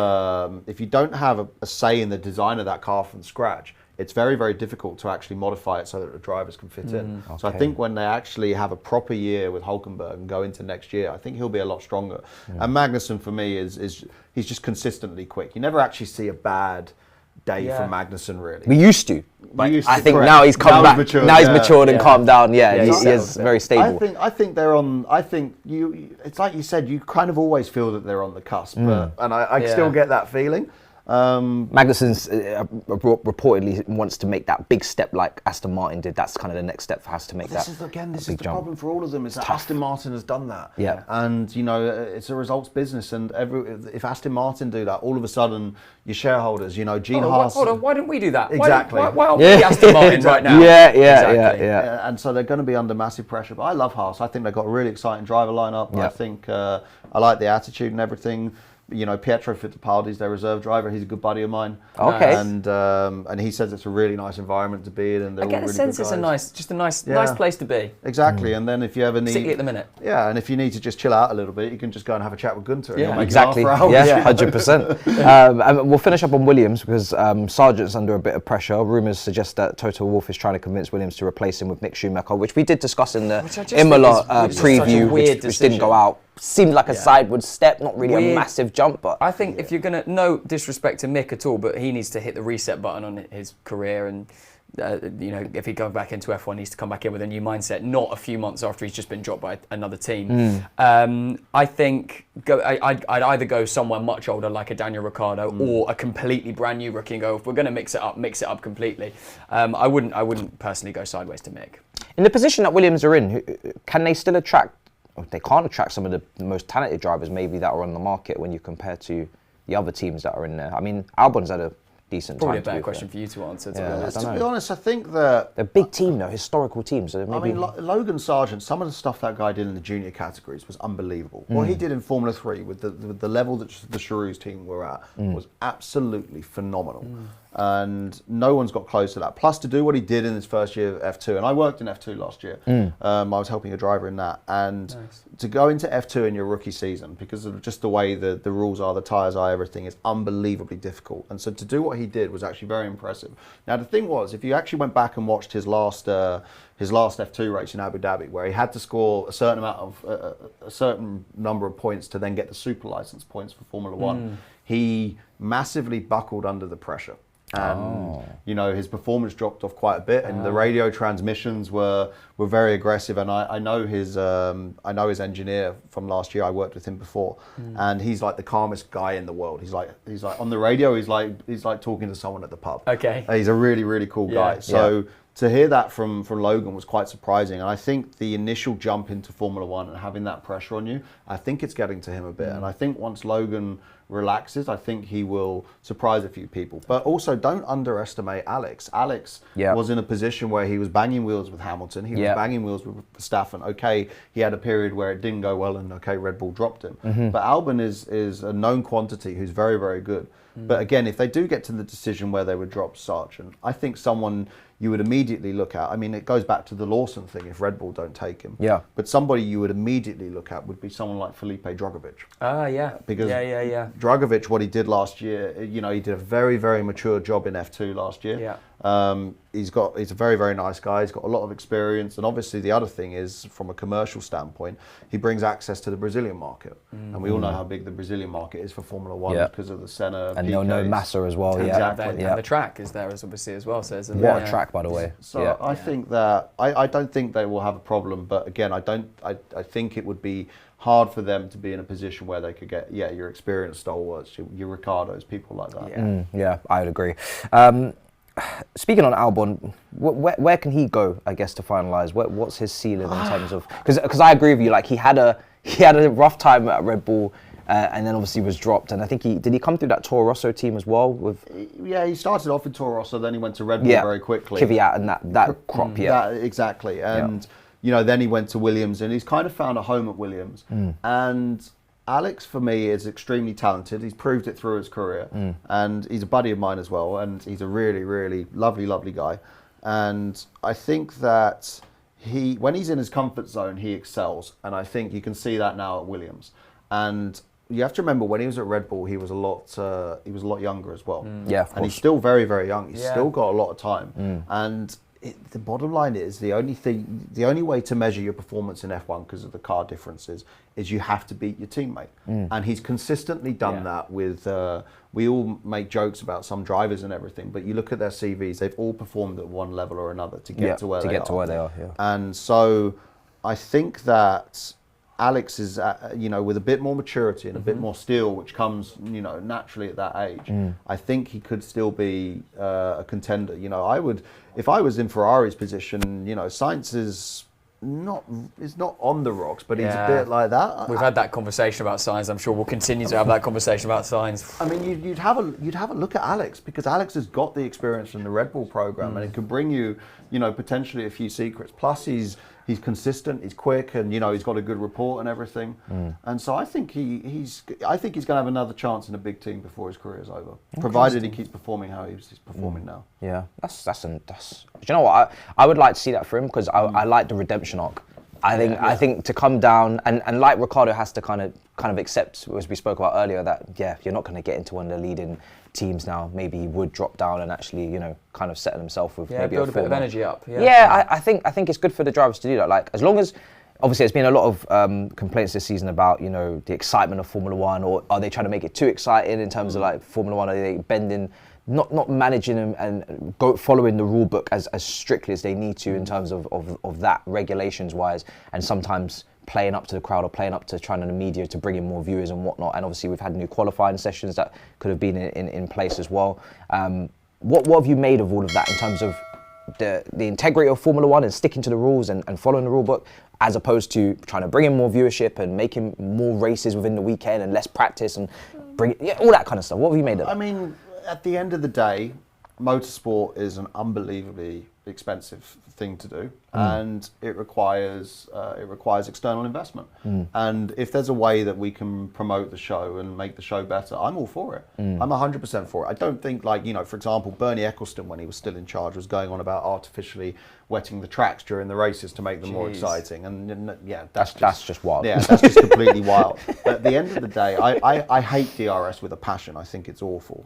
if you don't have a say in the design of that car from scratch, it's very, very difficult to actually modify it so that the drivers can fit in. Okay. So I think when they actually have a proper year with Hülkenberg and go into next year, I think he'll be a lot stronger. And Magnussen for me is he's just consistently quick. You never actually see a bad day from Magnussen really. We used to. But We used I to, think correct. now he's come back. Matured, now he's matured and calmed down. Yeah, he's he is very stable. I think they're on. I think it's like you said. You kind of always feel that they're on the cusp, and I still get that feeling. Magnussen's reportedly wants to make that big step like Aston Martin did. That's kind of the next step for Haas to make This that. is the big jump. problem for all of them. Is that Aston Martin has done that. Yeah. And it's a results business. And if Aston Martin do that, all of a sudden your shareholders, Gene Haas. Hold on, why didn't we do that? Exactly. Why aren't we Aston Martin right now? Yeah. And so they're going to be under massive pressure. But I love Haas. I think they've got a really exciting driver lineup. I think I like the attitude and everything. Pietro Fittipaldi's their reserve driver. He's a good buddy of mine. Okay. And he says it's a really nice environment to be in. And I get the sense it's a nice place to be. Exactly. And then if you ever need, particularly at the minute. Yeah, and if you need to just chill out a little bit, you can just go and have a chat with Gunter. And he'll make Exactly. you laugh for hours. Yeah, 100%. And we'll finish up on Williams because Sargent's under a bit of pressure. Rumours suggest that Toto Wolff is trying to convince Williams to replace him with Mick Schumacher, which we did discuss in the Imola preview, which didn't go out. Seemed like a sideward step, not really a massive jump, but I think if you're gonna, no disrespect to Mick at all, but he needs to hit the reset button on his career, and if he goes back into F1, he needs to come back in with a new mindset, not a few months after he's just been dropped by another team. I think I'd either go somewhere much older like a Daniel Ricciardo or a completely brand new rookie and go, if we're going to mix it up completely. I wouldn't personally go sideways to Mick. In the position that Williams are in, can they still attract? They can't attract some of the most talented drivers maybe that are on the market when you compare to the other teams that are in there. I mean, Albon's had a decent Probably time. a better question for you to answer. To be honest. To be honest, I think that they're a big team though, historical team. So maybe Logan Sargent, some of the stuff that guy did in the junior categories was unbelievable. What he did in Formula 3 with the level that the Charoux team were at was absolutely phenomenal. And no one's got close to that. Plus, to do what he did in his first year of F2, and I worked in F2 last year. I was helping a driver in that, and to go into F2 in your rookie season because of just the way the rules are, the tyres are, everything is unbelievably difficult. And so to do what he did was actually very impressive. Now the thing was, if you actually went back and watched his last F2 race in Abu Dhabi, where he had to score a certain amount of a certain number of points to then get the super license points for Formula One, he massively buckled under the pressure. And his performance dropped off quite a bit, and the radio transmissions were very aggressive. And I know his engineer from last year. I worked with him before, and he's like the calmest guy in the world. He's like on the radio. He's like talking to someone at the pub. Okay. He's a really, really cool guy. So to hear that from Logan was quite surprising. And I think the initial jump into Formula One and having that pressure on you, I think it's getting to him a bit. And I think once Logan relaxes, I think he will surprise a few people. But also, don't underestimate Alex. Alex was in a position where he was banging wheels with Hamilton. He was banging wheels with Verstappen. Okay, he had a period where it didn't go well, and Red Bull dropped him. But Albon is a known quantity who's very, very good. But again, if they do get to the decision where they would drop Sargent, I think someone you would immediately look at. I mean, it goes back to the Lawson thing if Red Bull don't take him. Yeah. But somebody you would immediately look at would be someone like Felipe Drugovich. Because Drugovich, what he did last year, he did a very, very mature job in F2 last year. He's a very, very nice guy. He's got a lot of experience. And obviously the other thing is, from a commercial standpoint, he brings access to the Brazilian market. And we all know how big the Brazilian market is for Formula One because of the Senna. And no Massa as well. Exactly. And the track is there obviously as well. So what a track, by the way. So I think that, I don't think they will have a problem. But again, I think it would be hard for them to be in a position where they could get, your experienced stalwarts, your Ricciardos, people like that. I would agree. Speaking on Albon, where can he go, I guess, to finalise? What's his ceiling in terms of... Because I agree with you, like he had a rough time at Red Bull, and then obviously was dropped. And I think did he come through that Toro Rosso team as well? He started off in Toro Rosso, then he went to Red Bull very quickly. Kvyat and that crop, exactly. And, then he went to Williams, and he's kind of found a home at Williams. And Alex, for me, is extremely talented. He's proved it through his career. And he's a buddy of mine as well. And he's a really, really lovely, lovely guy. And I think that when he's in his comfort zone, he excels, and I think you can see that now at Williams. And you have to remember, when he was at Red Bull, he was a lot younger as well. Yeah, of course. And he's still very, very young. He's still got a lot of time. And the bottom line is, the only way to measure your performance in F1, because of the car differences, is you have to beat your teammate. And he's consistently done that with, we all make jokes about some drivers and everything, but you look at their CVs, they've all performed at one level or another to get to where they are. And so I think that Alex is, with a bit more maturity and a bit more steel, which comes, naturally at that age. I think he could still be a contender. If I was in Ferrari's position, Sainz is not on the rocks, but he's a bit like that. We've had that conversation about Sainz. I'm sure we'll continue to have that conversation about Sainz. I mean, you'd have a look at Alex, because Alex has got the experience from the Red Bull program, and it could bring you, potentially a few secrets. Plus, he's consistent, he's quick, and he's got a good report and everything. And so I think he's going to have another chance in a big team before his career is over, provided he keeps performing how he's performing now. Yeah, that's. Do you know what? I would like to see that for him, because I like the redemption arc. I think to come down and like Ricciardo has to kind of accept, as we spoke about earlier, that you're not going to get into one of the leading teams now. Maybe he would drop down and actually kind of settle himself with maybe build a bit of energy up. I think it's good for the drivers to do that. Like, as long as, obviously, there's been a lot of complaints this season about the excitement of Formula One, or are they trying to make it too exciting in terms of like Formula One? Are they bending, not managing and following the rule book as strictly as they need to in terms of that regulations wise, and sometimes playing up to the crowd or playing up to trying to the media to bring in more viewers and whatnot. And obviously we've had new qualifying sessions that could have been in place as well. What have you made of all of that in terms of the integrity of Formula One and sticking to the rules and following the rule book, as opposed to trying to bring in more viewership and making more races within the weekend and less practice and all that kind of stuff? What have you made of that? I mean, at the end of the day, motorsport is an unbelievably expensive thing to do, and it requires external investment. And if there's a way that we can promote the show and make the show better, I'm all for it. I'm 100% for it. I don't think, for example, Bernie Ecclestone, when he was still in charge, was going on about artificially wetting the tracks during the races to make them more exciting. And that's just wild. Yeah, that's just completely wild. But at the end of the day, I hate DRS with a passion. I think it's awful.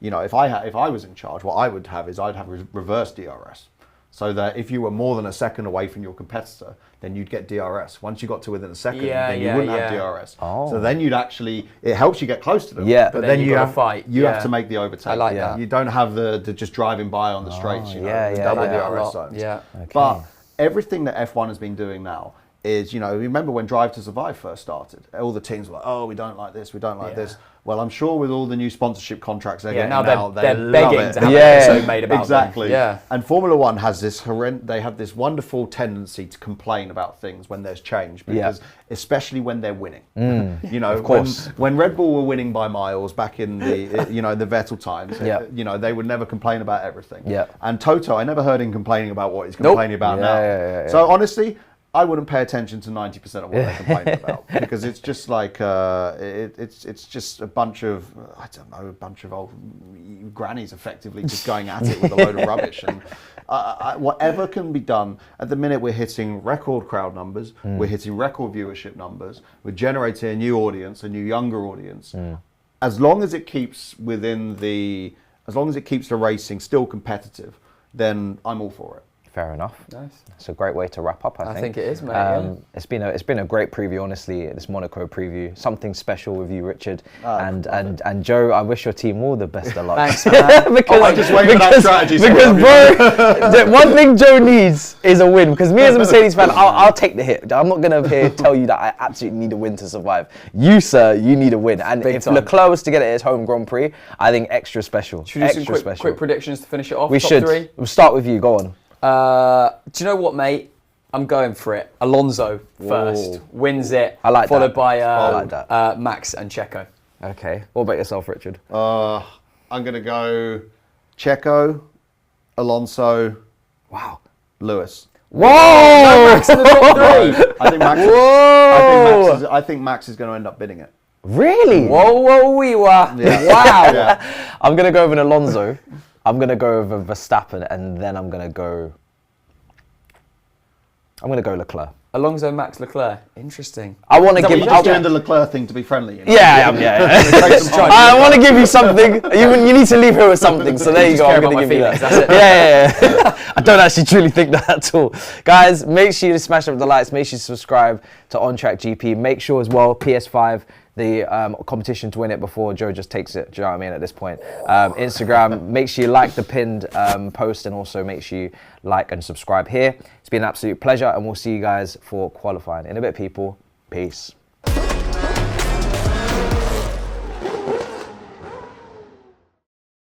If I was in charge, what I would have is I'd have reverse DRS. So that if you were more than a second away from your competitor, then you'd get DRS. Once you got to within a second, then you wouldn't have DRS. Oh. So then it helps you get close to them. Yeah. But then you have fight. You have to make the overtake. I like that. You don't have the just driving by on the straights, double DRS zones. Yeah. Okay. But everything that F1 has been doing now is, remember when Drive to Survive first started? All the teams were like, oh, we don't like this, we don't like this. Well, I'm sure with all the new sponsorship contracts they're getting now, they're love begging it. to have an episode made about exactly. them. Yeah. And Formula One has they have this wonderful tendency to complain about things when there's change, because especially when they're winning. Of course. When Red Bull were winning by miles back in the the Vettel times, they would never complain about everything. Yeah. And Toto, I never heard him complaining about what he's complaining about now. Yeah. So honestly, I wouldn't pay attention to 90% of what they're complaining about, because it's just like it's just a bunch of old grannies effectively just going at it with a load of rubbish. And whatever can be done. At the minute, we're hitting record crowd numbers, we're hitting record viewership numbers, we're generating a new audience, a new younger audience. As long as it keeps the racing still competitive, then I'm all for it. Fair enough. Nice. It's a great way to wrap up, I think. I think it is, mate. It's been a great preview, honestly. This Monaco preview, something special with you, Richard, and Joe. I wish your team all the best of luck. Thanks, man. because I just wait for that strategy. Because bro, one thing Joe needs is a win. Because me as a Mercedes fan, I'll take the hit. I'm not gonna here tell you that I absolutely need a win to survive. You, sir, you need a win. And Big if time. Leclerc was to get it at his home Grand Prix, I think extra special. Should we do some quick predictions to finish it off? We Top should. three? We'll start with you. Go on. Do you know what, mate? I'm going for it. Alonso first. Wins it. I like followed that. by I like that. Max and Checo. Okay. What about yourself, Richard? I'm going to go Checo, Alonso, Wow. Lewis. Whoa! Max in the top three. I think Max. Whoa! I think Max is going to end up bidding it. Really? Whoa, we were. Yeah. Wow. Yeah. I'm going to go with an Alonso. I'm going to go with a Verstappen, and then I'm going to go... I'm going to go Leclerc. Alonso, Max, Leclerc. Interesting. I want to You're give. just doing the Leclerc thing to be friendly. You know? Yeah, I am. Yeah. I want to give you something. You need to leave here with something. So there you go. I'm going to give you that. That's it. Yeah. I don't actually truly think that at all. Guys, make sure you smash up the likes. Make sure you subscribe to On Track GP. Make sure as well, PS5, the competition to win it before Joe just takes it. Do you know what I mean? At this point, Instagram. Make sure you like the pinned post, and also make sure you like and subscribe here. It's been an absolute pleasure, and we'll see you guys for qualifying in a bit, people. Peace.